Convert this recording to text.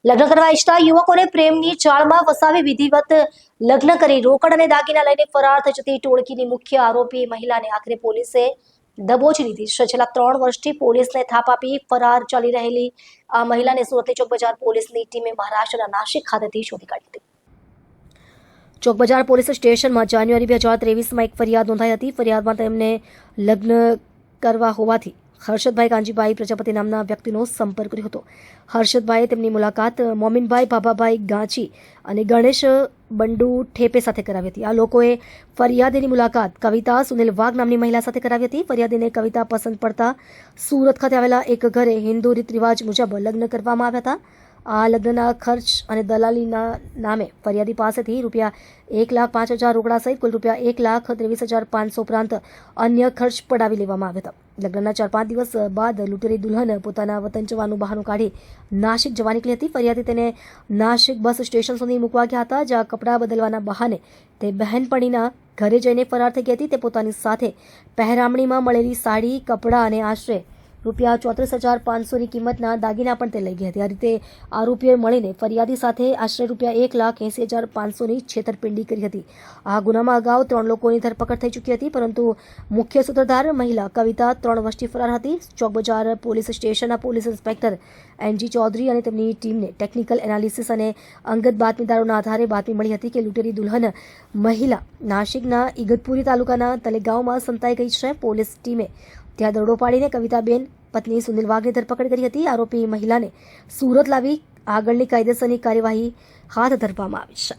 લગ્ન કરવા ઈચ્છતા યુવકોને પ્રેમની જાળમાં ફસાવી વિધિવત લગ્ન કરી રોકડ અને દાગીના લઈને ફરાર થઈ જતી ટોળકીની મુખ્ય આરોપી મહિલાને આખરે પોલીસે દબોચી લીધી છે. છેલ્લા 3 વર્ષથી પોલીસને થાપ આપી ફરાર ચાલી રહેલી આ મહિલાને સુરતની ચોક બજાર પોલીસની ટીમે મહારાષ્ટ્રના નાસિક ખાતેથી શોધી કાઢી હતી. ચોક બજાર પોલીસ સ્ટેશનમાં જાન્યુઆરી 2023માં એક ફરિયાદ નોંધાઈ હતી. ફરિયાદમાં તેમને લગ્ન કરવા હોવાથી હર્ષદભાઈ કાંજીભાઈ પ્રજાપતિ નામના વ્યક્તિનો સંપર્ક કર્યો હતો. હર્ષદભાઈએ તેમની મુલાકાત મોમીનભાઈ ભાભાભાઈ ગાંચી અને ગણેશ બંડુ ઠેપે સાથે કરાવી હતી. આ લોકોએ ફરિયાદીની મુલાકાત કવિતા સુનિલ વાઘ નામની મહિલા સાથે કરાવી હતી. ફરિયાદીને કવિતા પસંદ પડતા સુરત ખાતે આવેલા એક ઘરે હિન્દુ રીત રિવાજ મુજબ લગ્ન કરવામાં આવ્યા હતા. આ લગ્નના ખર્ચ અને દલાલીના નામે ફરિયાદી પાસેથી ₹1,05,000 રોકડા સહિત કુલ ₹1,23,500 ઉપરાંત અન્ય ખર્ચ પડાવી લેવામાં આવ્યા હતા. લગ્નના 4-5 દિવસ બાદ લૂંટેરી દુલ્હન પોતાના વતન જવાનું બહાનું કાઢી નાસિક જવા નીકળી હતી. ફરિયાદી તેને નાસિક બસ સ્ટેશન સુધી મૂકવા ગયા હતા, જ્યાં કપડાં બદલવાના બહાને તે બહેનપણીના ઘરે જઈને ફરાર થઈ ગઈ હતી. તે પોતાની સાથે પહેરામણીમાં મળેલી સાડી, કપડાં અને આશરે ₹34,500ની કિંમતના દાગીના પણ તે લઈ ગઈ હતી. આ રીતે આરોપીઓએ મળીને ફરિયાદી સાથે આશરે ₹1,80,500ની છેતરપિંડી કરી હતી. આ ગુનામાં અગાઉ 3 લોકોની ધરપકડ થઈ ચૂકી હતી, પરંતુ મુખ્ય સૂત્રધાર મહિલા કવિતા 3 વર્ષથી ફરાર હતી. ચોક બજાર પોલીસ સ્ટેશનના પોલીસ ઇન્સ્પેક્ટર NG ચૌધરી અને તેમની ટીમને ટેકનિકલ એનાલિસિસ અને અંગત બાતમીદારોના આધારે બાતમી મળી હતી કે લૂંટેરી દુલ્હન મહિલા નાસિકના ઇગતપુરી તાલુકાના તલેગાંવમાં સંતાઈ ગઈ છે. પોલીસ ટીમે ત્યાં દરોડો પાડીને કવિતાબેન પત્ની સુનિલ વાઘની ધરપકડ કરી હતી. આરોપી મહિલાને સુરત લાવી આગળની કાયદેસરની કાર્યવાહી હાથ ધરવામાં આવી છે.